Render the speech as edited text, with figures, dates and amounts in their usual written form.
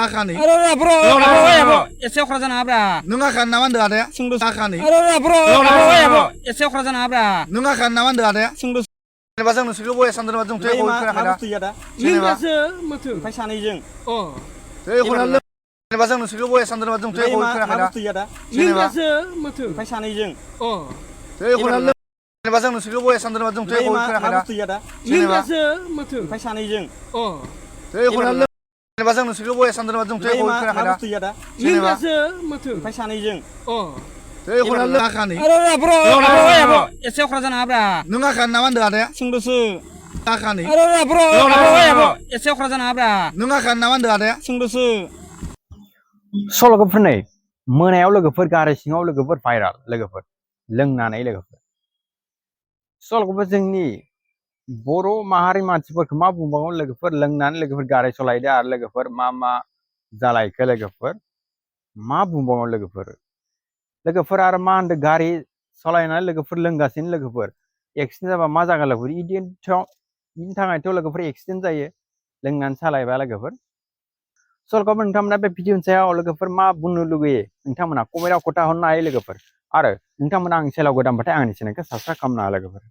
Akani. bro, एसे अख्रा जाना ब्रा Nung akan naman dah ada ya? Sungguh Akani. bro, एसे अख्रा जाना ब्रा Nung akan naman dah ada ya? Sungguh Ini pasang nusuki boy sandal macam tu. Kau kena kena. लिंगासो माथो ओमफ्राय सानैजों Saya kena lu. Ini pasang nusuki boy sandal macam tu. Kau kena kena. लिंगासो माथो ओमफ्राय सानैजों Saya kena lu. Ini pasang nusuki boy sandal macam tu. Kau kena kena. लिंगासो माथो ओमफ्राय सानैजों Saya kena lu. Ini pasang nusuki boy sandal macam tu. Kau kena kena. लिंगासो माथो ओमफ्राय सानैजों Saya kena lu. Akani. bro, एसे अख्रा जाना ब्रा Nung akan naman dah ada ya? सोंदोसो Akani. bro, एसे अख्रा जाना ब्रा Nung akan naman dah ada ya? सोंदोसो सल'फोर नै मोनायाव लोगोफोर गारि सिङाव लोगोफोर भाइराल लोगोफोर लोंनानै लोगोफोर सल'खौबो जोंनि बर' माहारि मानसिफोरखौ मा बुंबावो लोगोफोर लोंनानै लोगोफोर गारि सालायदो आरो लोगोफोर मा जालायखो लोगोफोर मा बुंबावो लोगोफोर आरो मा होनदों गारि सालायनानै लोगोफोर लोंगासिनो लोगोफोर एक्सिडेन्ट जाबा मा जागोन लोगोफोर इनि थाखायथ' लोगोफोर एक्सिडेन्ट जायो लोंनानै सालायबा लोगोफोर सल'खौ नोंथांमोना बे भिडिअनि सायाव लोगोफोर मा बुंनो लुगैयो नोंथांमोना कमेन्टआव खोन्थाहरनो हायो लोगोफोर आरो नोंथांमोना आंनि चेनेलाव गोदानबाथाय आंनि चेनेलखौ साबस्क्राइब खालामनो हायो लोगोफोर